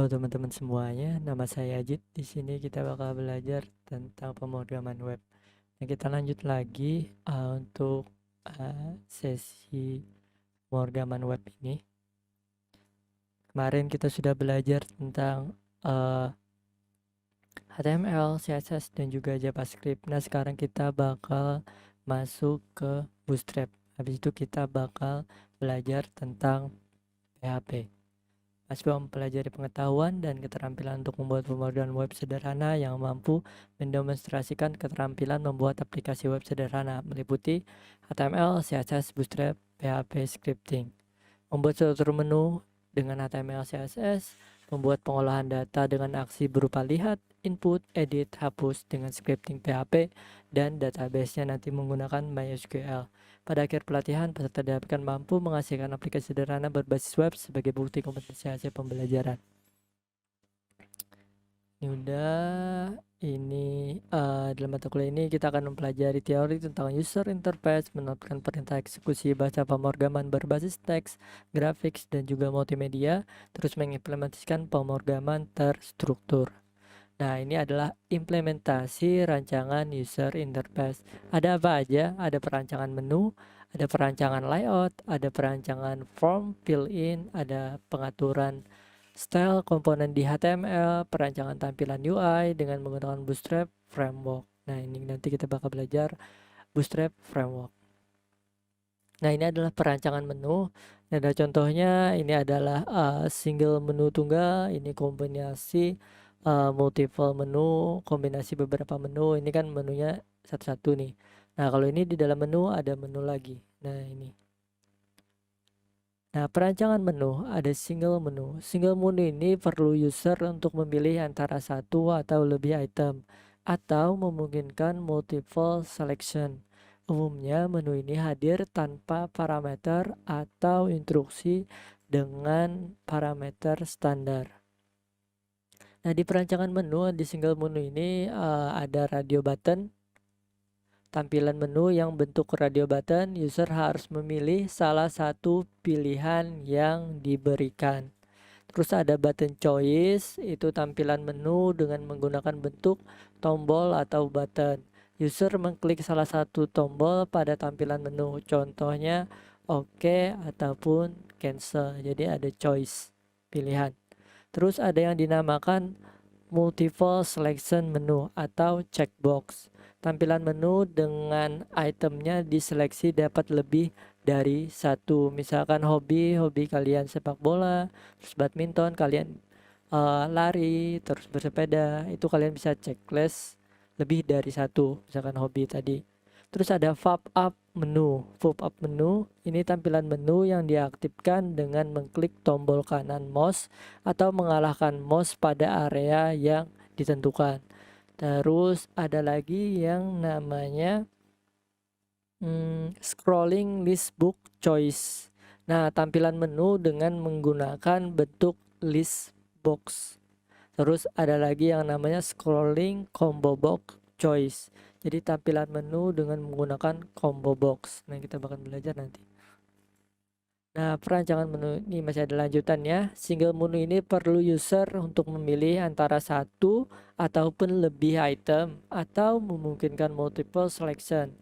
Halo teman-teman semuanya, nama saya Ajit. Di sini kita bakal belajar tentang pemrograman web. Nah, kita lanjut lagi untuk sesi pemrograman web ini. Kemarin kita sudah belajar tentang HTML, CSS, dan juga JavaScript. Nah, sekarang kita bakal masuk ke Bootstrap. Habis itu kita bakal belajar tentang PHP. Mahasiswa mempelajari pengetahuan dan keterampilan untuk membuat pemrograman web sederhana yang mampu mendemonstrasikan keterampilan membuat aplikasi web sederhana meliputi HTML, CSS, Bootstrap, PHP, scripting. Membuat struktur menu dengan HTML, CSS, membuat pengolahan data dengan aksi berupa lihat, input, edit, hapus dengan scripting PHP, dan database-nya nanti menggunakan MySQL. Pada akhir pelatihan, peserta diharapkan mampu menghasilkan aplikasi sederhana berbasis web sebagai bukti kompetensi hasil pembelajaran. Dalam mata kuliah ini kita akan mempelajari teori tentang user interface, menerapkan perintah eksekusi bahasa pemrograman berbasis teks, grafik, dan juga multimedia, terus mengimplementasikan pemrograman terstruktur. Nah, ini adalah implementasi rancangan user interface. Ada apa aja? Ada perancangan menu, ada perancangan layout, ada perancangan form fill-in, ada pengaturan style komponen di HTML, perancangan tampilan UI dengan menggunakan Bootstrap Framework. Nah, ini nanti kita bakal belajar Bootstrap Framework. Nah, ini adalah perancangan menu. Ada contohnya, ini adalah single menu tunggal, ini kombinasi multiple menu, kombinasi beberapa menu. Ini kan menunya satu-satu nih. Nah, kalau ini di dalam menu ada menu lagi. Nah, ini. Nah, perancangan menu ada single menu. Single menu ini perlu user untuk memilih antara satu atau lebih item atau memungkinkan multiple selection. Umumnya menu ini hadir tanpa parameter atau instruksi dengan parameter standar. Nah, di perancangan menu di single menu ini ada radio button. Tampilan menu yang bentuk radio button, user harus memilih salah satu pilihan yang diberikan. Terus ada button choice, itu tampilan menu dengan menggunakan bentuk tombol atau button. User mengklik salah satu tombol pada tampilan menu, contohnya OK ataupun cancel. Jadi ada choice, pilihan. Terus ada yang dinamakan multiple selection menu atau checkbox. Tampilan menu dengan itemnya diseleksi dapat lebih dari satu. Misalkan hobi kalian sepak bola, terus badminton, kalian lari, terus bersepeda, itu kalian bisa checklist lebih dari satu. Misalkan hobi tadi. Terus ada pop-up menu. Pop-up menu ini tampilan menu yang diaktifkan dengan mengklik tombol kanan mouse atau mengarahkan mouse pada area yang ditentukan. Terus ada lagi yang namanya scrolling list book choice. Nah, tampilan menu dengan menggunakan bentuk list box. Terus ada lagi yang namanya scrolling combo box choice. Jadi tampilan menu dengan menggunakan combo box. Nah, kita bakal belajar nanti. Nah, perancangan menu ini masih ada lanjutannya. Single menu ini perlu user untuk memilih antara satu ataupun lebih item atau memungkinkan multiple selection.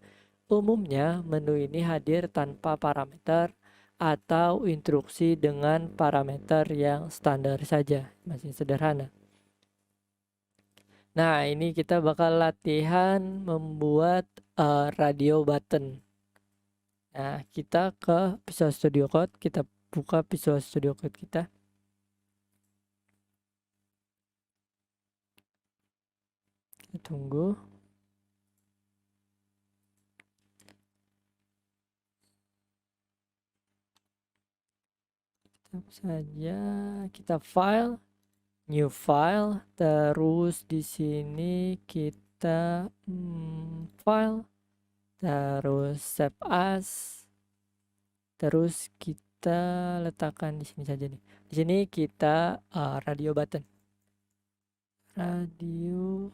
Umumnya, menu ini hadir tanpa parameter atau instruksi dengan parameter yang standar saja, masih sederhana. Nah, ini kita bakal latihan membuat radio button. Nah, kita ke Visual Studio Code, kita buka Visual Studio Code kita. Kita tunggu. Saja kita file, new file, terus di sini kita file, terus save as, terus kita letakkan di sini saja nih. Di sini kita radio button, radio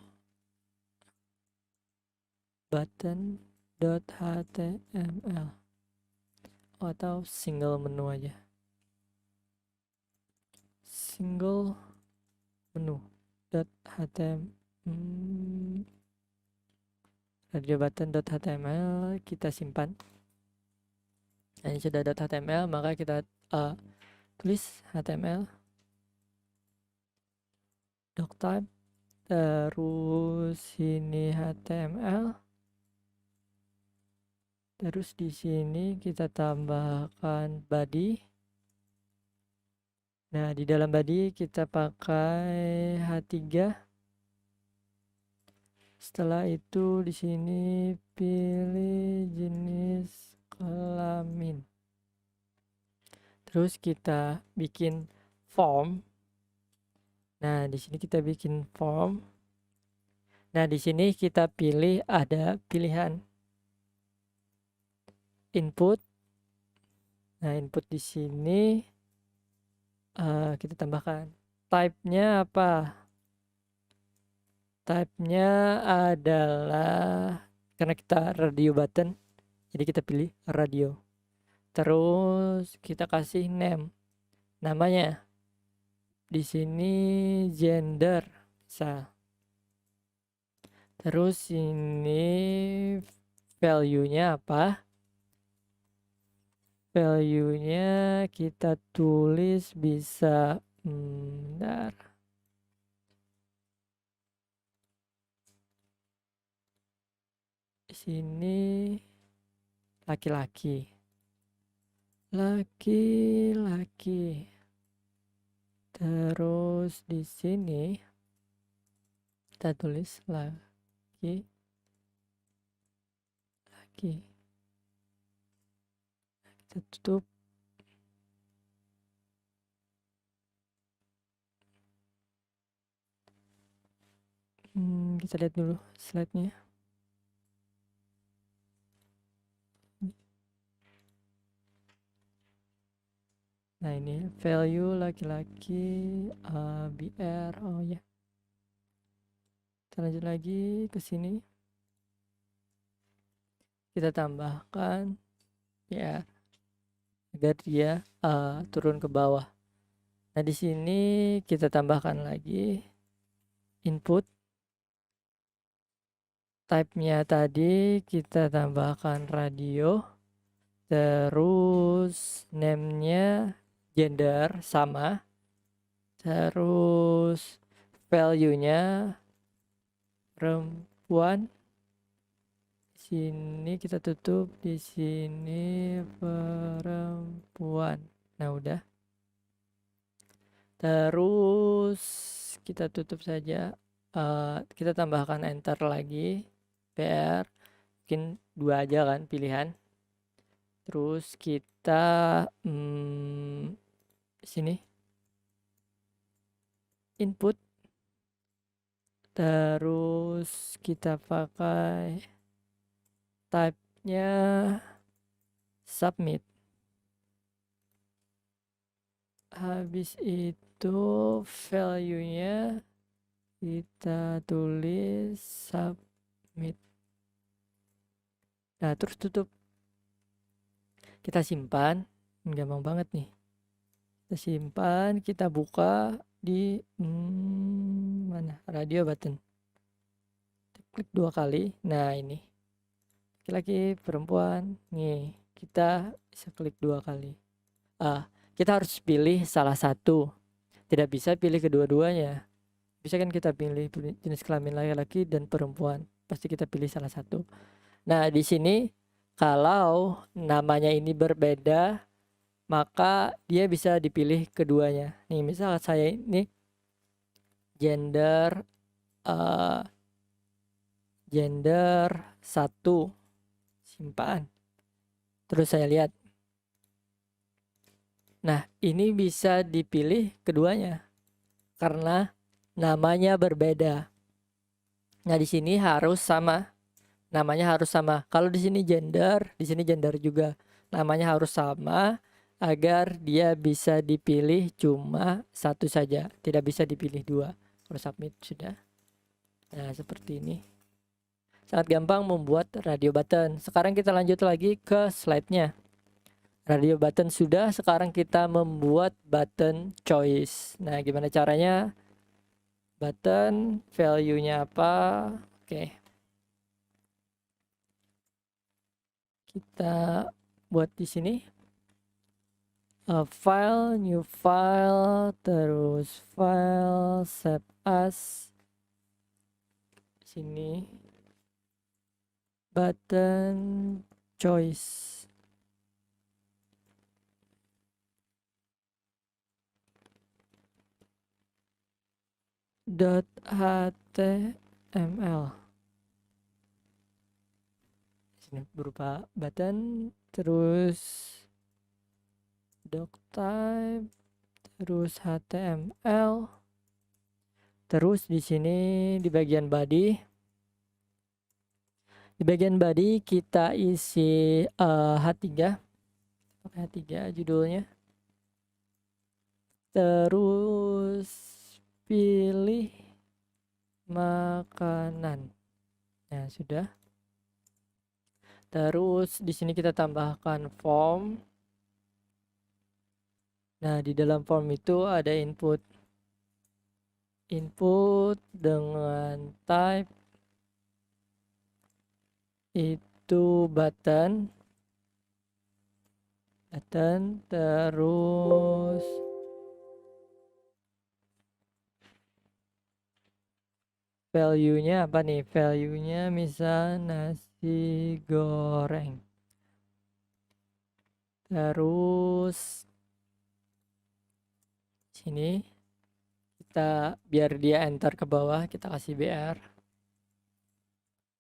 button.html atau single menu aja, single menu .html radio button.html kita simpan. Nah, ini sudah .html, maka kita tulis html doctype, terus ini html, terus di sini kita tambahkan body. Nah, di dalam body kita pakai H3. Setelah itu di sini pilih jenis kelamin. Terus kita bikin form. Nah, di sini kita bikin form. Nah, di sini kita pilih, ada pilihan input. Nah, input di sini kita tambahkan type-nya apa? Type-nya adalah, karena kita radio button, jadi kita pilih radio. Terus kita kasih name, namanya di sini gender bisa. Terus ini value-nya apa? Value-nya kita tulis bisa bentar. Di sini laki-laki. Laki-laki. Terus di sini kita tulis laki. Kita tutup. Kita lihat dulu slide-nya. Nah, ini value laki-laki BR. Oh ya. Kita lanjut lagi ke sini. Kita tambahkan BR agar dia turun ke bawah. Nah, di sini kita tambahkan lagi input. Type-nya tadi kita tambahkan radio. Terus name-nya gender sama. Terus value-nya perempuan. Di sini kita tutup, di sini perempuan. Nah, udah. Terus kita tutup saja. Kita tambahkan enter lagi. PR mungkin 2 aja kan pilihan. Terus kita sini input, terus kita pakai type-nya submit. Habis itu value-nya kita tulis submit. Nah, terus tutup. Kita simpan, gampang banget nih. Kita simpan, kita buka di mana? Radio button. Kita klik 2 kali. Nah, ini. Laki-laki, perempuan. Nih, kita bisa klik 2 kali. Kita harus pilih salah satu. Tidak bisa pilih kedua-duanya. Bisa kan kita pilih jenis kelamin laki-laki dan perempuan. Pasti kita pilih salah satu. Nah, di sini kalau namanya ini berbeda, maka dia bisa dipilih keduanya. Nih, misal saya ini gender 1, simpan. Terus saya lihat. Nah, ini bisa dipilih keduanya karena namanya berbeda. Nah, di sini harus sama. Namanya harus sama. Kalau di sini gender, di sini gender juga. Namanya harus sama agar dia bisa dipilih cuma satu saja, tidak bisa dipilih 2. Kalau submit sudah. Nah, seperti ini. Sangat gampang membuat radio button. Sekarang kita lanjut lagi ke slide-nya. Radio button sudah, sekarang kita membuat button choice. Nah, gimana caranya? button, value-nya apa. Oke. Kita buat di sini file, new file, terus file, save as. Sini button choice. .html. Sini berupa button, terus doctype, terus html, terus di sini di bagian body. Di bagian body kita isi H3, pakai H3 judulnya. Terus pilih makanan. Nah, sudah. Terus di sini kita tambahkan form. Nah, di dalam form itu ada input. Input dengan type itu button, terus value-nya apa nih? Value-nya misal nasi goreng. Terus sini kita biar dia enter ke bawah, kita kasih BR.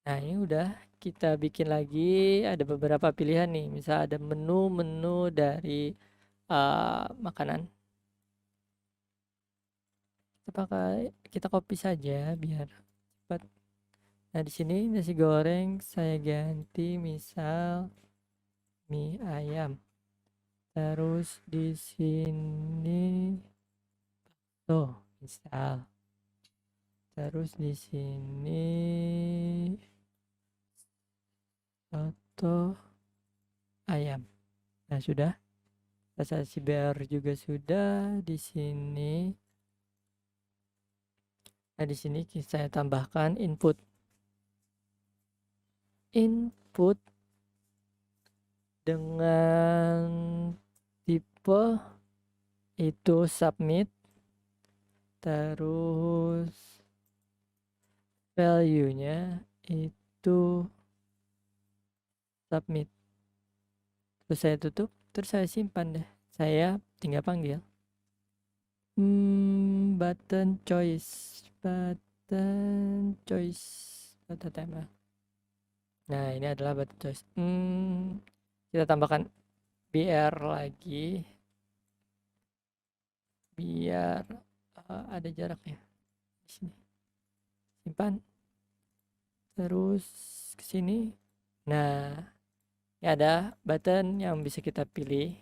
Nah, ini udah kita bikin lagi, ada beberapa pilihan nih. Misal ada menu-menu dari makanan. Kita copy saja biar cepat. Nah, di sini nasi goreng saya ganti misal mie ayam. Terus di sini tuh misal. Terus di sini soto ayam. Nah, sudah. Kasih BR juga sudah di sini. Nah, di sini saya tambahkan input dengan tipe itu submit, terus value-nya itu submit. Terus saya tutup, terus saya simpan deh. Saya tinggal panggil button choice HTML. Nah, ini adalah button choice. Kita tambahkan BR lagi biar ada jaraknya di sini. Simpan, terus ke sini. Nah, ini ada button yang bisa kita pilih.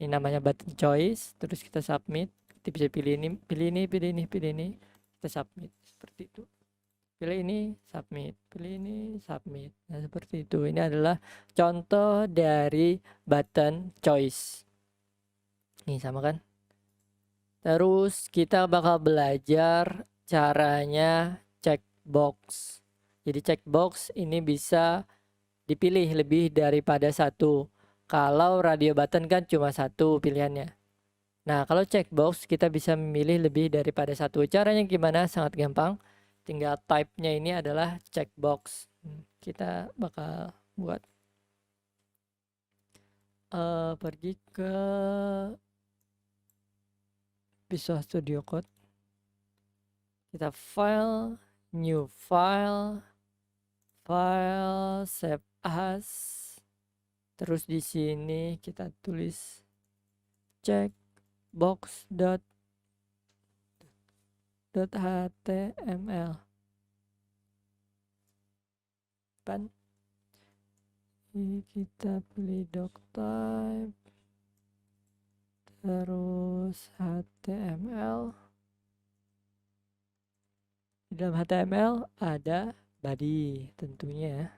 Ini namanya button choice. Terus kita submit. Kita bisa pilih ini, pilih ini, pilih ini, pilih ini. Kita submit seperti itu. Pilih ini, submit. Pilih ini, submit. Nah, seperti itu. Ini adalah contoh dari button choice. Nih, sama kan? Terus kita bakal belajar caranya checkbox. Jadi checkbox ini bisa dipilih lebih daripada satu. Kalau radio button kan cuma satu pilihannya. Nah, kalau checkbox kita bisa memilih lebih daripada satu. Caranya gimana? Sangat gampang. Tinggal type-nya ini adalah checkbox. Kita bakal buat pergi ke Visual Studio Code. Kita file, new file, save as. Terus di sini kita tulis checkbox.html. Ini kita pilih doctype, terus HTML. Di dalam HTML ada body tentunya.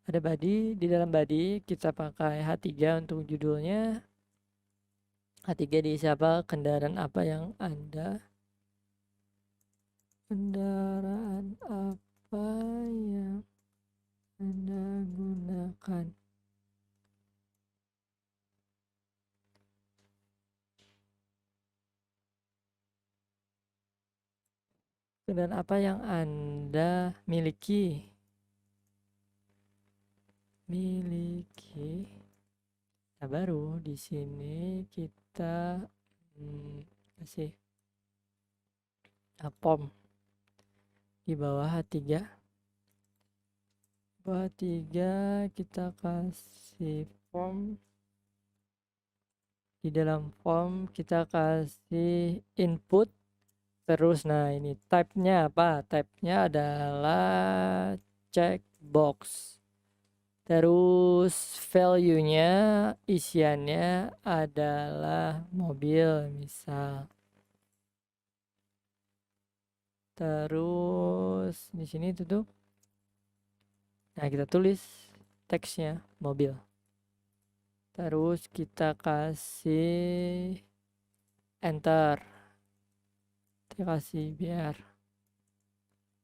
Ada body, di dalam body kita pakai H3 untuk judulnya. H3 diisi apa? Kendaraan apa yang Anda Kendaraan apa yang Anda gunakan? Kendaraan apa yang Anda miliki? Nah, baru di sini kita kasih pom di bawah H3. Bawah 3 kita kasih form. Di dalam form kita kasih input. Terus nah ini type-nya apa? Type-nya adalah checkbox. Terus value-nya, isiannya adalah mobil misal. Terus di sini tutup. Nah, kita tulis teksnya mobil. Terus kita kasih enter. Kita kasih biar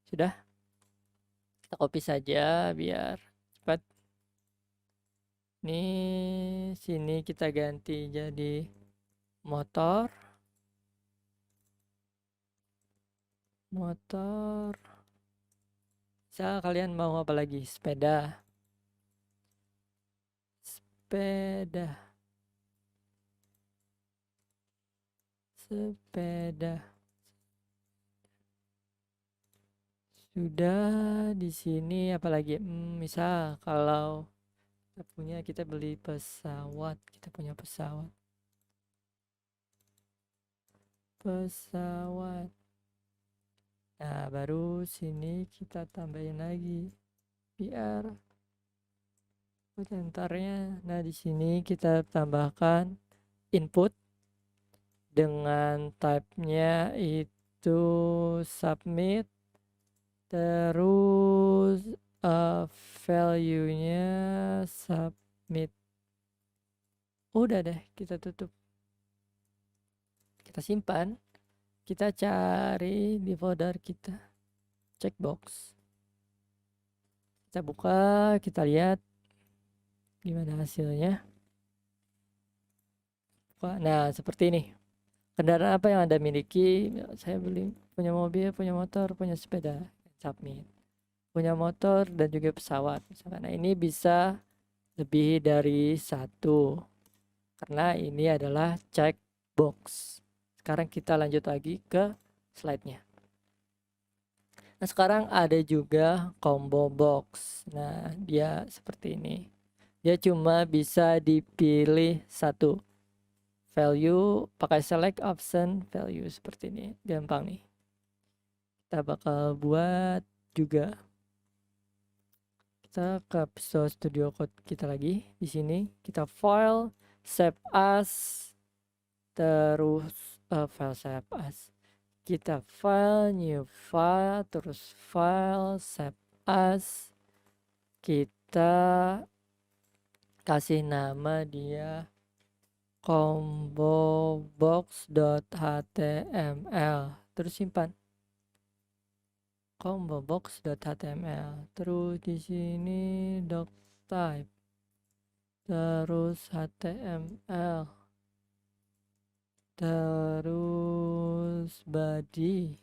sudah. Kita copy saja biar cepat. Nih, sini kita ganti jadi motor. Misal kalian mau apa lagi? Sepeda. Sudah di sini apalagi? Misal kalau kita beli pesawat, kita punya pesawat. Nah, baru sini kita tambahin lagi biar buat entarnya. Nah, di sini kita tambahkan input dengan type-nya itu submit. Terus value-nya submit. Udah deh, kita tutup. Kita simpan. Kita cari di folder kita. Checkbox. Kita buka, kita lihat gimana hasilnya. Nah, seperti ini. Kendaraan apa yang Anda miliki? Saya punya mobil, punya motor, punya sepeda. Submit. Punya motor dan juga pesawat. Misalkan. Nah, ini bisa lebih dari satu. Karena ini adalah checkbox. Sekarang kita lanjut lagi ke slide-nya. Nah, sekarang ada juga combo box. Nah, dia seperti ini. Dia cuma bisa dipilih satu. Value, pakai select option value seperti ini. Gampang nih. Kita bakal buat juga. Kita ke Visual Studio Code kita lagi. Di sini kita file, save as, terus file save as. Kita file, new file, terus file, save as. Kita kasih nama dia combobox.html. Terus simpan. combobox.html. Terus di sini doctype. Terus html. Terus body.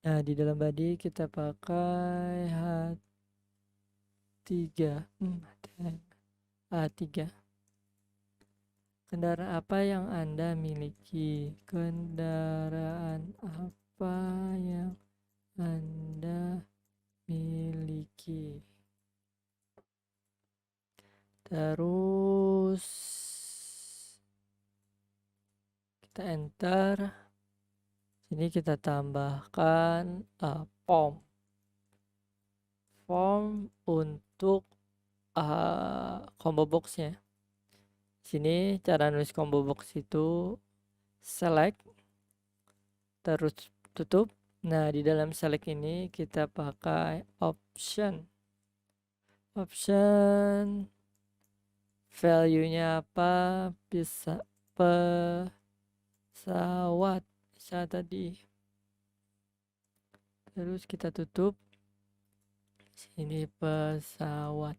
Nah, di dalam body kita pakai H3. A3. Kendaraan apa yang Anda miliki? Kendaraan apa yang Anda miliki? Terus kita enter. Sini kita tambahkan form untuk combo boxnya. Sini cara nulis combo box itu select, terus tutup. Nah, di dalam select ini kita pakai option. Value-nya apa? Bisa pesawat. Bisa tadi Terus kita tutup. Sini pesawat.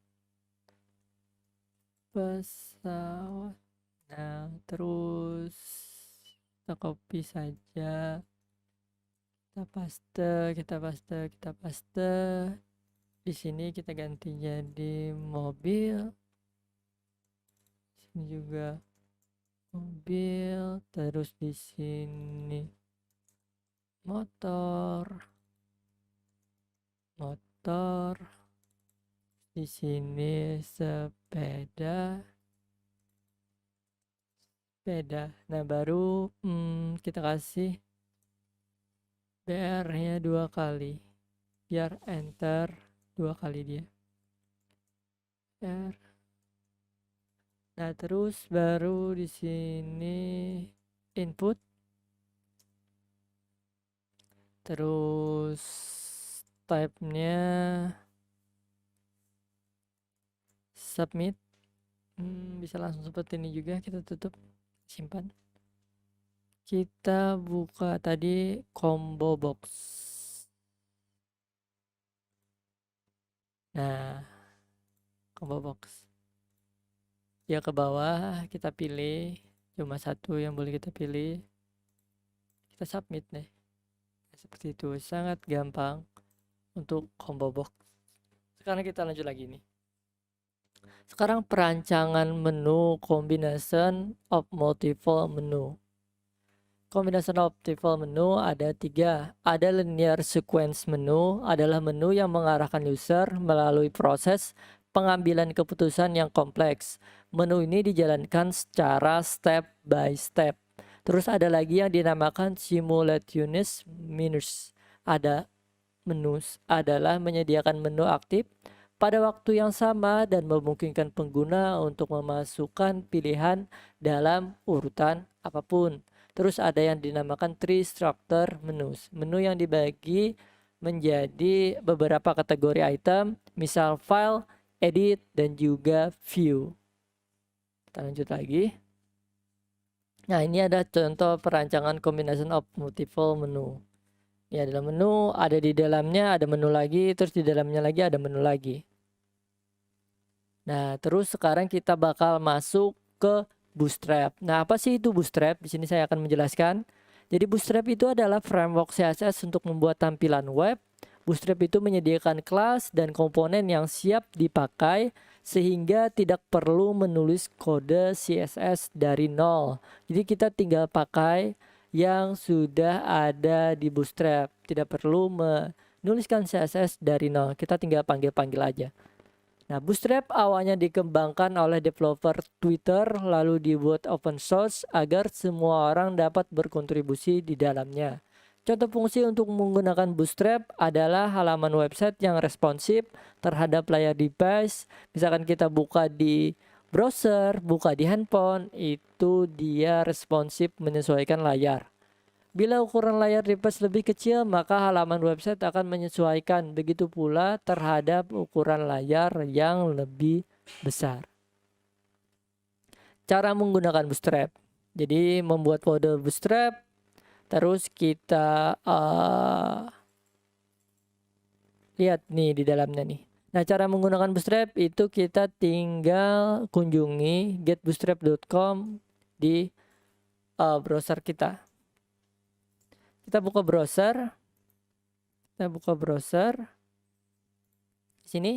Nah, terus kita copy saja. Kita paste. Di sini kita ganti jadi mobil. Sini juga mobil. Terus di sini motor. Di sini sepeda. Nah, baru kita kasih BR-nya 2 kali. Biar enter 2 kali dia. R. Nah, terus baru di sini input. Terus type-nya submit. Bisa langsung seperti ini juga. Kita tutup, simpan. Kita buka tadi combo box. Nah, combo box. Ya, ke bawah kita pilih, cuma satu yang boleh kita pilih. Kita submit nih. Seperti itu, sangat gampang untuk combo box. Sekarang kita lanjut lagi nih. Sekarang perancangan menu combination of multiple menu. Combination of multiple menu ada 3. Ada linear sequence menu, adalah menu yang mengarahkan user melalui proses pengambilan keputusan yang kompleks. Menu ini dijalankan secara step by step. Terus ada lagi yang dinamakan simultaneous menus. Menus adalah menyediakan menu aktif pada waktu yang sama dan memungkinkan pengguna untuk memasukkan pilihan dalam urutan apapun. Terus ada yang dinamakan tree structure menus. Menu yang dibagi menjadi beberapa kategori item, misal file, edit, dan juga view. Kita lanjut lagi. Nah, ini ada contoh perancangan combination of multiple menu. Ini adalah menu, ada di dalamnya ada menu lagi, terus di dalamnya lagi ada menu lagi. Nah, terus sekarang kita bakal masuk ke Bootstrap. Nah, apa sih itu Bootstrap? Di sini saya akan menjelaskan. Jadi Bootstrap itu adalah framework CSS untuk membuat tampilan web. Bootstrap itu menyediakan kelas dan komponen yang siap dipakai sehingga tidak perlu menulis kode CSS dari nol. Jadi kita tinggal pakai yang sudah ada di Bootstrap. Tidak perlu menuliskan CSS dari nol. Kita tinggal panggil-panggil aja. Nah, Bootstrap awalnya dikembangkan oleh developer Twitter lalu dibuat open source agar semua orang dapat berkontribusi di dalamnya. Contoh fungsi untuk menggunakan Bootstrap adalah halaman website yang responsif terhadap layar device. Misalkan kita buka di browser, buka di handphone, itu dia responsif menyesuaikan layar. Bila ukuran layar device lebih kecil, maka halaman website akan menyesuaikan. Begitu pula terhadap ukuran layar yang lebih besar. Cara menggunakan Bootstrap. Jadi membuat folder Bootstrap, terus kita lihat nih di dalamnya nih. Nah, cara menggunakan Bootstrap itu kita tinggal kunjungi getbootstrap.com di browser kita. Kita buka browser. Di sini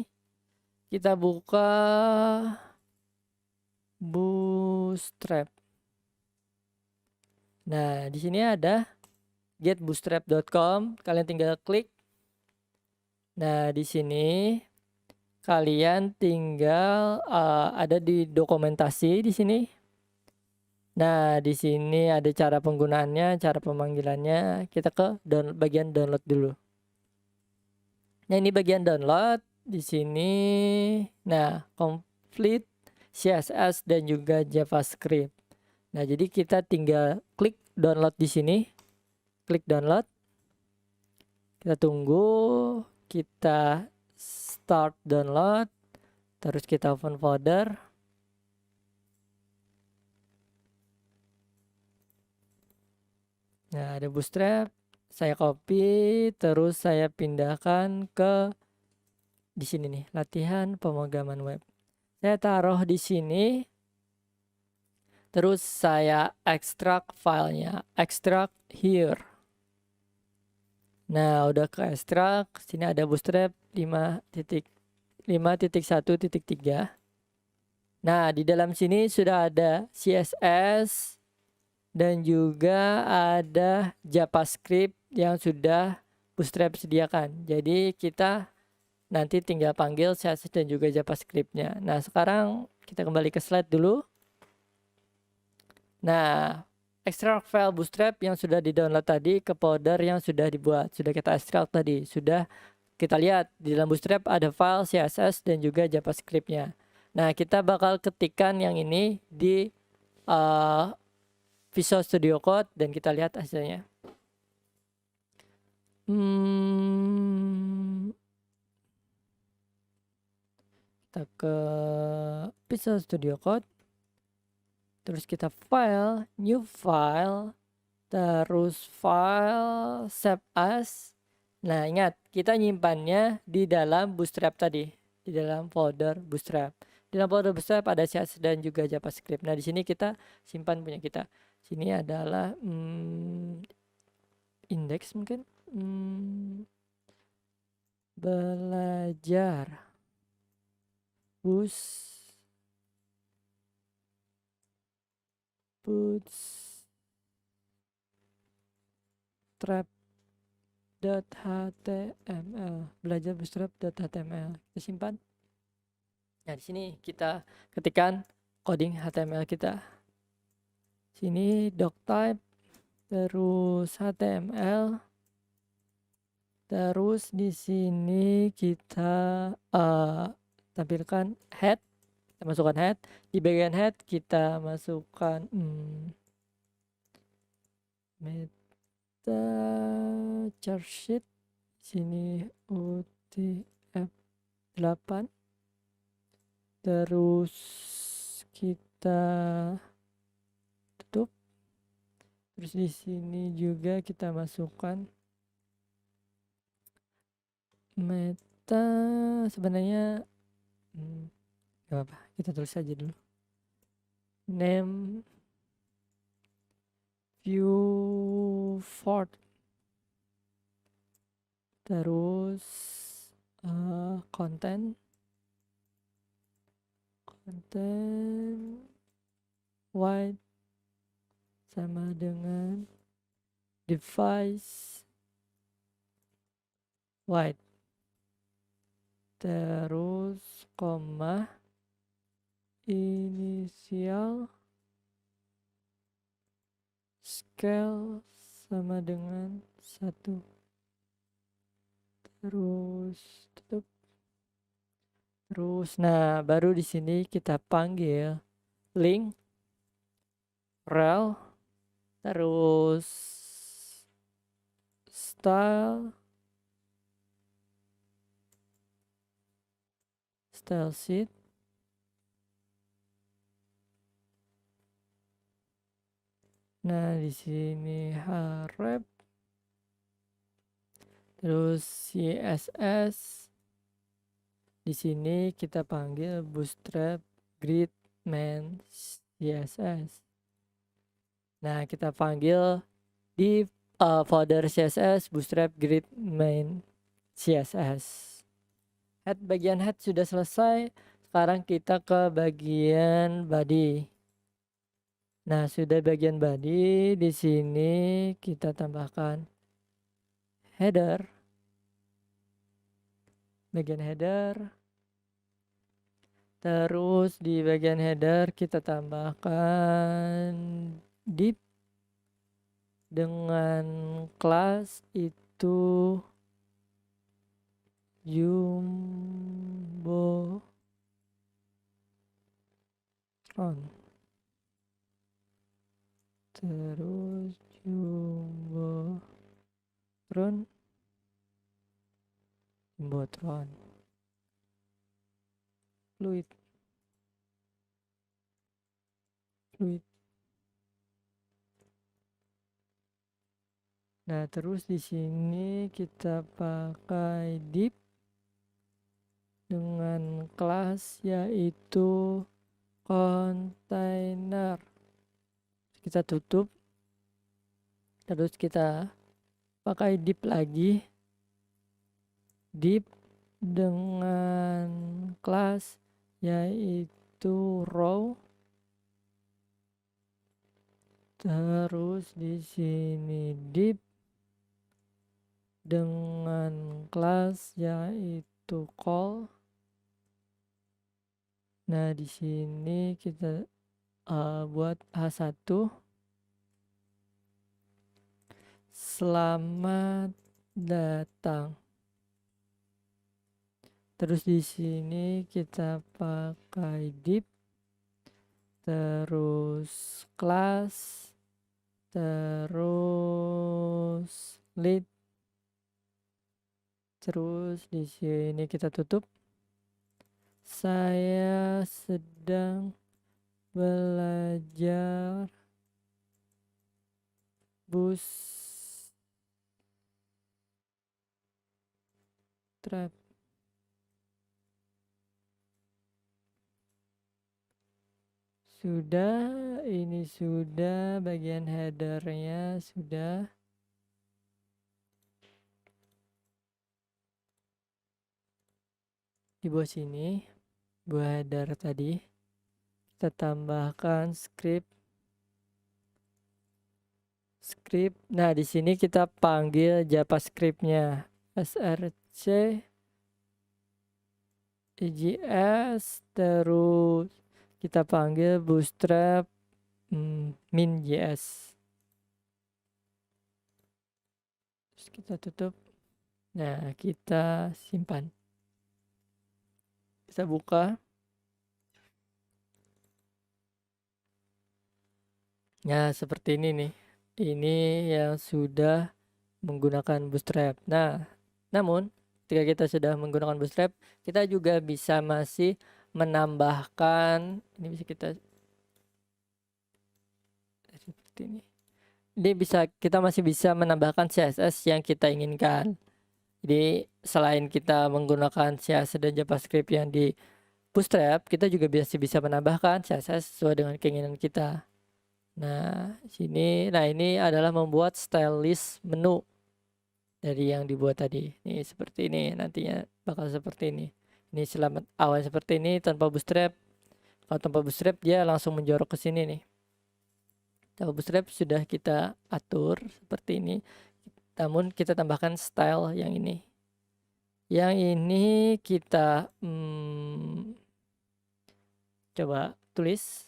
kita buka Bootstrap. Nah, di sini ada getbootstrap.com. Kalian tinggal klik. Nah, di sini kalian tinggal ada di dokumentasi di sini. Nah, di sini ada cara penggunaannya, cara pemanggilannya. Kita ke bagian download dulu. Nah, ini bagian download. Di sini, nah, complete CSS dan juga JavaScript. Nah, jadi kita tinggal klik download di sini. Klik download. Kita tunggu, kita start download. Terus kita open folder. Nah, ada Bootstrap. saya copy, terus saya pindahkan ke di sini nih, latihan pemrograman web. Saya taruh di sini, terus saya ekstrak filenya, ekstrak here. Nah, udah ke ekstrak, sini ada bootstrap 5.1.3. Nah, di dalam sini sudah ada CSS dan juga ada JavaScript yang sudah Bootstrap sediakan. Jadi kita nanti tinggal panggil CSS dan juga JavaScript-nya. Nah, sekarang kita kembali ke slide dulu. Nah, ekstrak file Bootstrap yang sudah di-download tadi ke folder yang sudah dibuat. Sudah kita ekstrak tadi. Sudah kita lihat di dalam Bootstrap ada file CSS dan juga JavaScript-nya. Nah, kita bakal ketikkan yang ini di Visual Studio Code dan kita lihat hasilnya. Kita ke Visual Studio Code, terus kita file, new file, terus file save as. Nah, ingat kita nyimpannya di dalam Bootstrap tadi, di dalam folder Bootstrap. Di dalam folder Bootstrap ada CSS dan juga JavaScript. Nah, di sini kita simpan punya kita. Sini adalah index mungkin. Belajar bootstrap.html, belajar bootstrap.html. Kita simpan. Nah, di sini kita ketikkan coding HTML kita. Sini doctype, terus HTML, terus di sini kita tampilkan head. Kita masukkan head. Di bagian head kita masukkan meta chart sheet. Sini UTF-8. Terus kita tutup. Terus di sini juga kita masukkan meta, sebenarnya gak apa-apa, kita tulis aja dulu. Name viewport. Terus content white sama dengan device white. Terus koma inisial scale sama dengan 1. Terus tutup. Terus nah baru di sini kita panggil link rel, terus style sheet, nah di sini href, terus CSS. Di sini kita panggil bootstrap grid main CSS. Nah, kita panggil di folder CSS bootstrap grid main CSS. Bagian head sudah selesai. Sekarang kita ke bagian body. Nah, sudah bagian body, di sini kita tambahkan header. Bagian header. Terus di bagian header kita tambahkan div dengan kelas itu jumbotron. Terus jumbotron fluid. Nah, terus di sini kita pakai div dengan kelas yaitu container. Kita tutup, terus kita pakai div lagi, div dengan kelas yaitu row. Terus di sini div dengan kelas yaitu call. Nah, di sini kita buat H1. Selamat datang. Terus di sini kita pakai div, terus kelas, terus lead. Terus di sini kita tutup. Saya sedang belajar Bootstrap. Sudah, ini sudah bagian headernya sudah. Di bawah sini, buah header tadi, kita tambahkan script. Nah, di sini kita panggil JavaScript-nya src EJS, terus kita panggil Bootstrap min.js. Terus kita tutup. Nah, kita simpan. Kita buka. Nah, seperti ini nih. Ini yang sudah menggunakan Bootstrap. Nah, namun ketika kita sudah menggunakan Bootstrap, kita juga bisa masih menambahkan, ini bisa kita seperti ini. Kita masih bisa menambahkan CSS yang kita inginkan. Jadi selain kita menggunakan CSS dan JavaScript yang di Bootstrap, kita juga bisa menambahkan CSS sesuai dengan keinginan kita. Nah, ini adalah membuat style list menu dari yang dibuat tadi. Ini seperti ini, nantinya bakal seperti ini. Ini selamat awal seperti ini tanpa Bootstrap. Kalau tanpa Bootstrap dia langsung menjorok ke sini nih. Tanpa Bootstrap sudah kita atur seperti ini. Namun kita tambahkan style yang ini. Yang ini kita coba tulis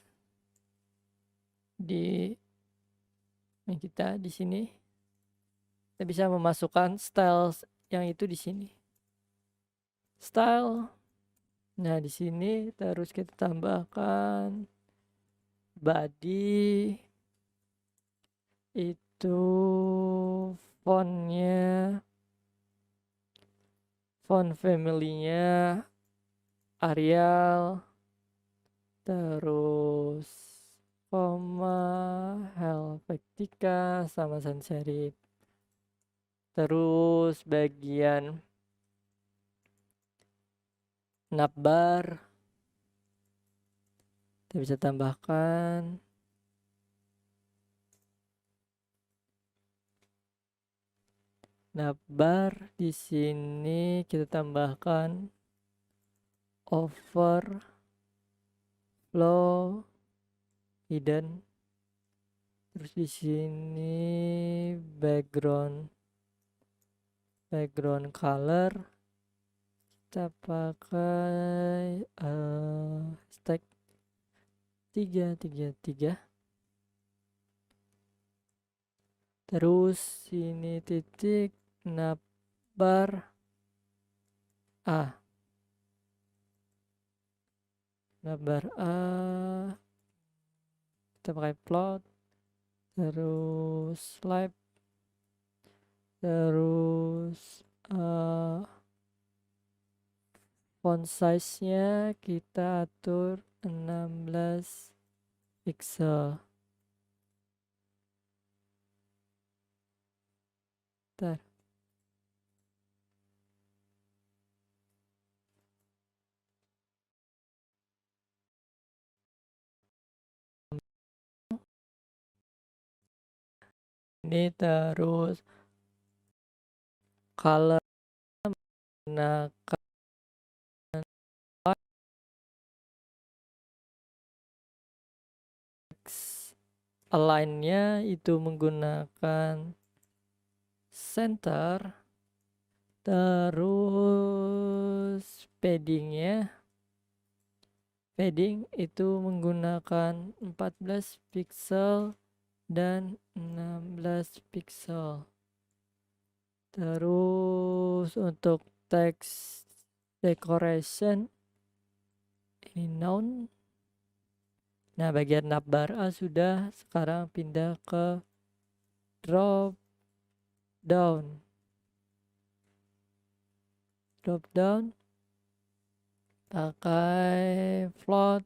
di kita di sini. Kita bisa memasukkan style yang itu di sini. Style. Nah, di sini terus kita tambahkan body, itu fontnya, font family-nya Arial, terus koma, Helvetica sama sans serif. Terus bagian navbar kita bisa tambahkan navbar. Di sini kita tambahkan overflow hidden. Terus di sini background color kita pakai stack 333. Terus sini titik navbar A. Navbar A kita pakai plot, terus slide, terus font size-nya kita atur 16 pixel. Bentar. Ini terus color menggunakan align-nya itu menggunakan center, terus padding itu menggunakan 14 pixel dan 16 pixel. Terus untuk text decoration ini noun. Nah, bagian navbar sudah, sekarang pindah ke drop down. Pakai float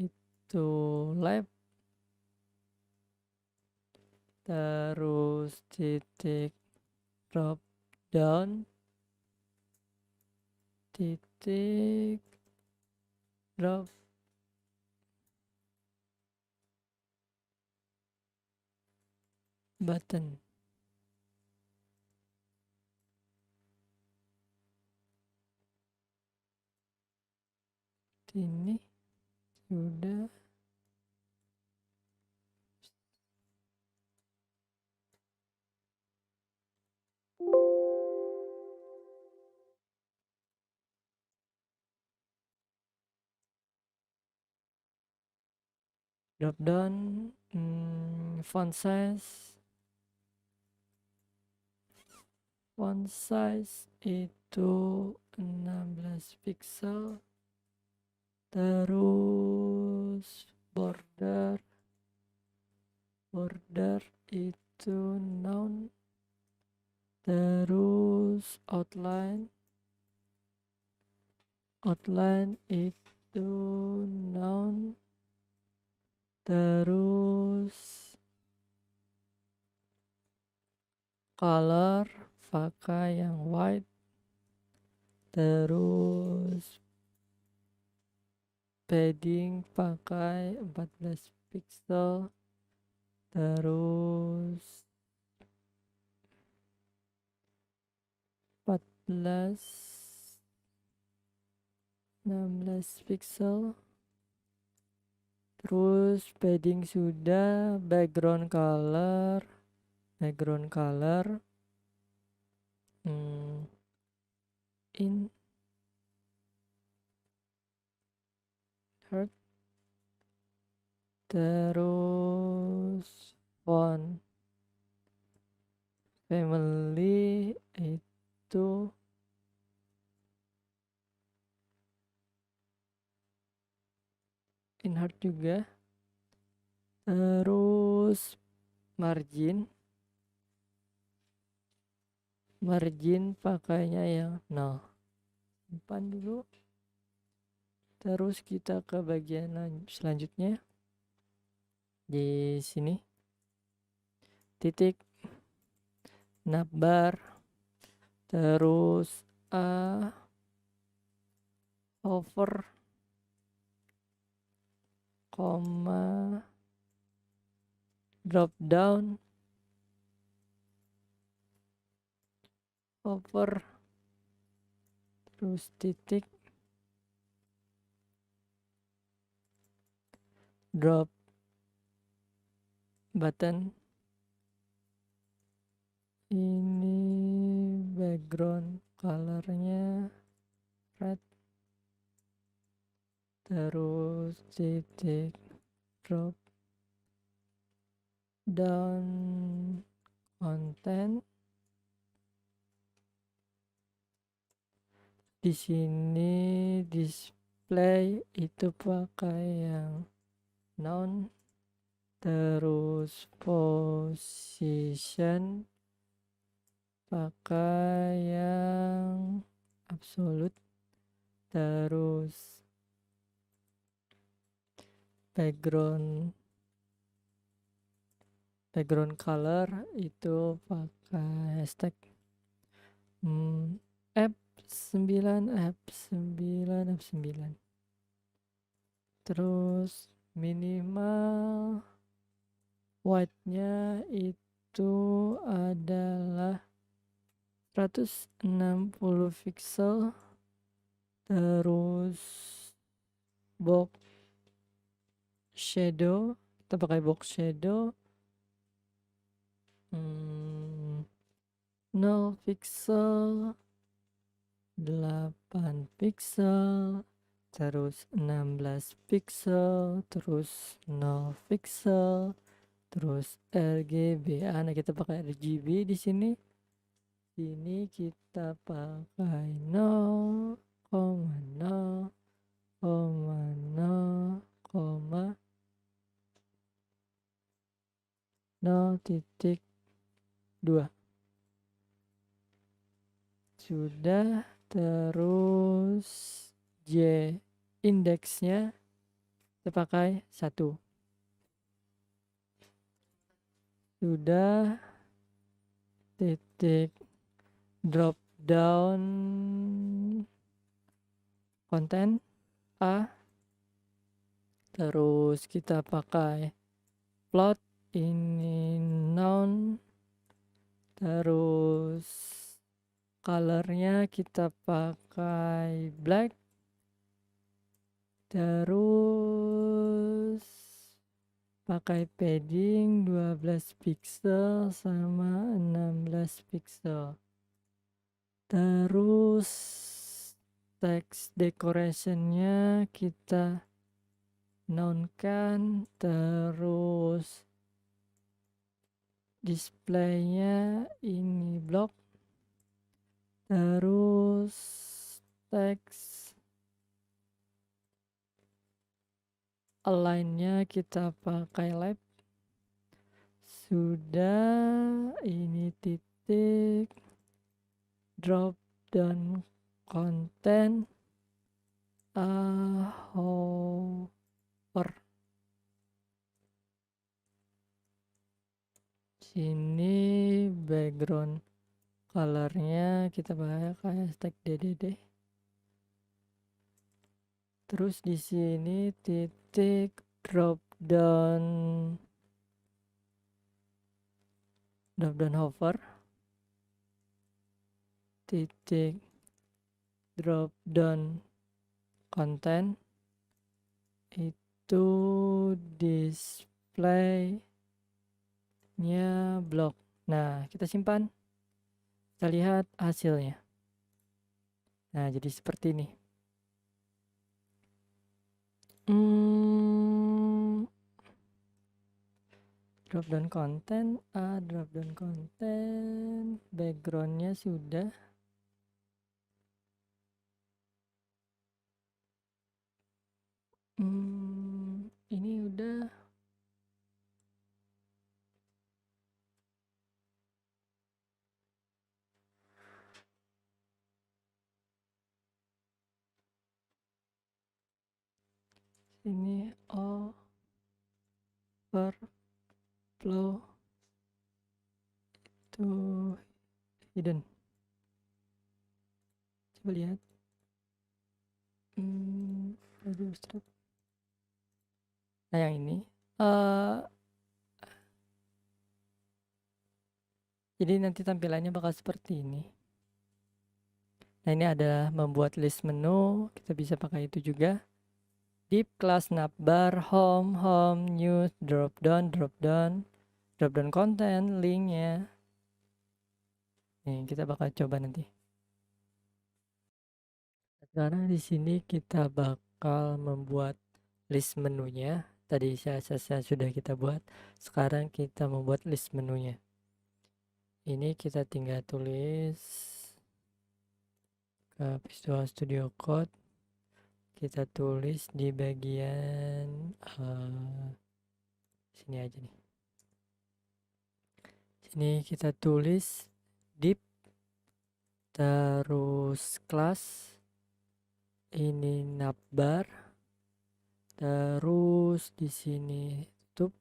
itu left, terus titik drop down, titik drop button. Ini sudah. Drop down, font size itu 16 pixel. Terus border itu noun. Terus outline itu noun. Terus color pakai yang white. Terus padding pakai 14 pixel. Terus 16 pixel. Terus padding sudah, background color in heart. Terus font family itu in heart juga. Terus margin pakainya yang no. Simpan dulu. Terus kita ke bagian selanjutnya. Di sini titik navbar, terus over, koma, drop down, over, terus titik drop button. Ini background colornya red. Terus titik drop down content. Di sini display itu pakai yang noun. Terus position pakai yang absolute. Terus background background color itu pakai hashtag F9 F9. Terus minimal white-nya itu adalah 160 pixel. Terus box shadow, kita pakai box shadow 0 pixel, 8 pixel, terus 16 pixel, terus 0 pixel, terus RGB. Nah, kita pakai RGB di sini. Ini kita pakai 0,0,0.2 sudah. Terus J indeksnya kita pakai 1 sudah. Titik drop down konten A, terus kita pakai plot ini noun, terus colornya kita pakai black, terus pakai padding 12 pixel sama 16 pixel. Terus text decorationnya kita nonkan, terus displaynya ini block, terus text align-nya kita pakai left. Sudah. Ini titik drop down konten hover. Sini background colornya kita pakai hashtag DDD. Terus di sini titik drop down hover, titik drop down konten itu displaynya blok. Nah, kita simpan, kita lihat hasilnya. Nah, jadi seperti ini. Drop down konten A, drop down konten, backgroundnya sudah. Ini udah. Ini overflow to hidden. Coba lihat. Nah, yang ini jadi nanti tampilannya bakal seperti ini. Nah, ini adalah membuat list menu, kita bisa pakai itu juga. Div class navbar, home, news, drop down content, linknya. Nih, kita bakal coba nanti. Sekarang di sini kita bakal membuat list menunya. Tadi saya sudah kita buat. Sekarang kita membuat list menunya. Ini kita tinggal tulis ke Visual Studio Code. Kita tulis di bagian sini aja nih. Sini kita tulis div, terus class ini navbar, terus di sini tutup.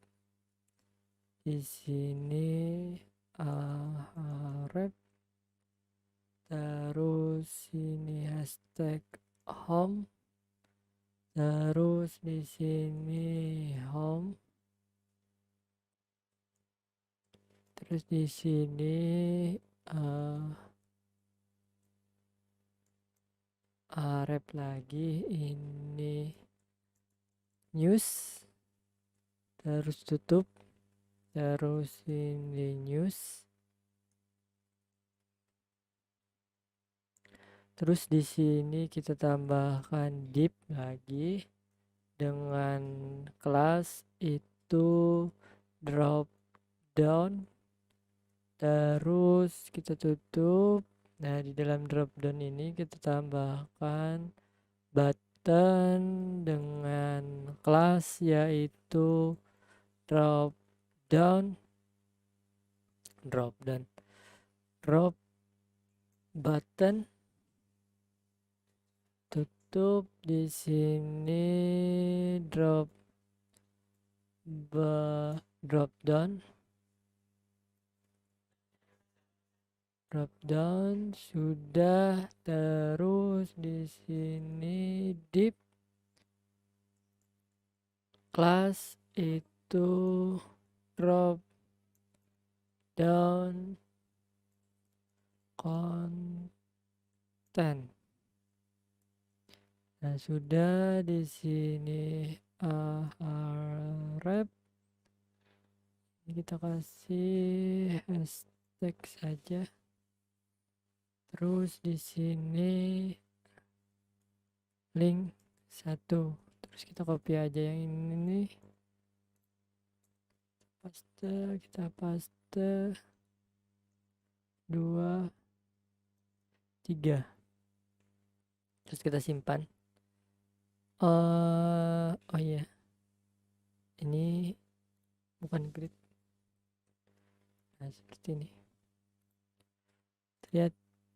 di sini rep, terus sini hashtag home, terus di sini home, terus di sini rep lagi, ini news, terus tutup, terus ini news, terus di sini kita tambahkan div lagi dengan kelas itu drop down, terus kita tutup. Nah, di dalam drop down ini kita tambahkan button dengan kelas yaitu drop down, drop button, tutup. Di sini drop down sudah, terus di sini div kelas itu drop down content. Nah, sudah di sini rep, kita kasih hashtag saja. Terus di sini link 1, terus kita copy aja yang ini nih, kita paste 2 3, terus kita simpan. Oh iya, ini bukan grid. Nah, seperti ini, lihat.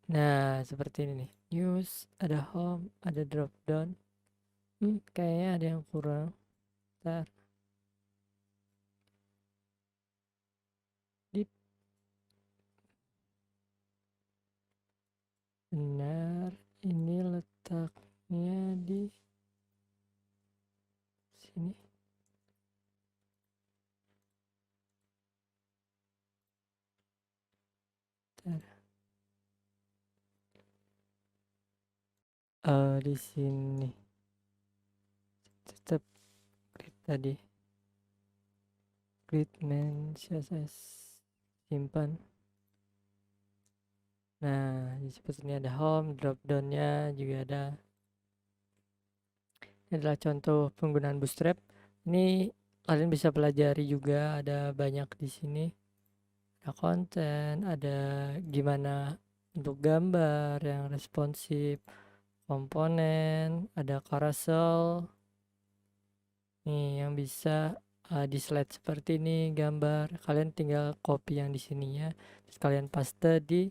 Nah, seperti ini nih, news, ada home, ada drop down. Kayaknya ada yang kurang. Bentar. Benar, ini letaknya di sini. Di sini tetap grid tadi, grid main CSS, simpan. Nah, seperti ini ada home, drop downnya juga ada. Ini adalah contoh penggunaan Bootstrap. Ini kalian bisa pelajari juga, ada banyak di sini. Ada konten, ada gimana untuk gambar yang responsif, komponen, ada carousel. Nih yang bisa di slide seperti ini gambar. Kalian tinggal copy yang di sininya, terus kalian paste di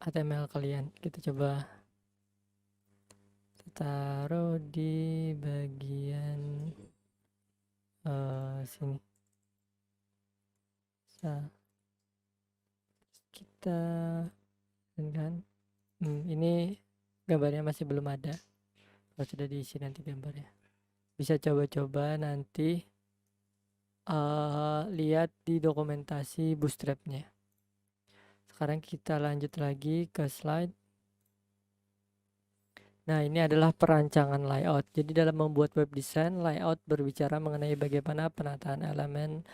HTML kalian. Kita coba taruh di bagian sini. Kita kan ini gambarnya masih belum ada. Kalau sudah diisi nanti gambarnya, bisa coba-coba nanti lihat di dokumentasi Bootstrap-nya. Sekarang kita lanjut lagi ke slide. Nah, ini adalah perancangan layout. Jadi dalam membuat web design, layout berbicara mengenai bagaimana penataan elemen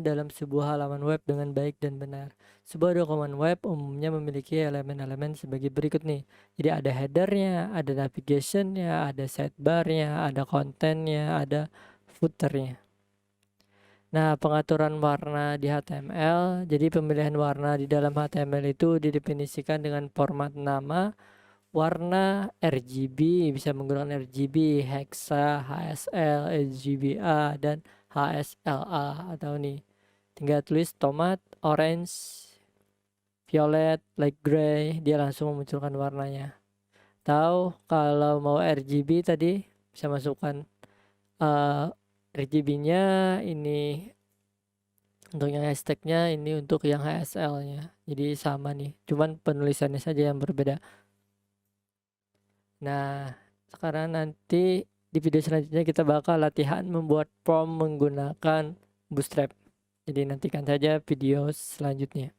dalam sebuah halaman web dengan baik dan benar. Sebuah dokumen web umumnya memiliki elemen-elemen sebagai berikut nih. Jadi ada headernya, ada navigationnya, ada sidebarnya, ada kontennya, ada footernya. Nah, pengaturan warna di HTML. Jadi pemilihan warna di dalam HTML itu didefinisikan dengan format nama, warna RGB, bisa menggunakan RGB, hexa, HSL, RGBA, dan HSLA. Atau nih, tinggal tulis tomat, orange, violet, light gray, dia langsung memunculkan warnanya. Atau kalau mau RGB tadi, bisa masukkan RGB-nya ini untuk yang hashtag-nya, ini untuk yang HSL-nya. Jadi sama nih, cuman penulisannya saja yang berbeda. Nah, sekarang nanti di video selanjutnya kita bakal latihan membuat prompt menggunakan Bootstrap. Jadi nantikan saja video selanjutnya.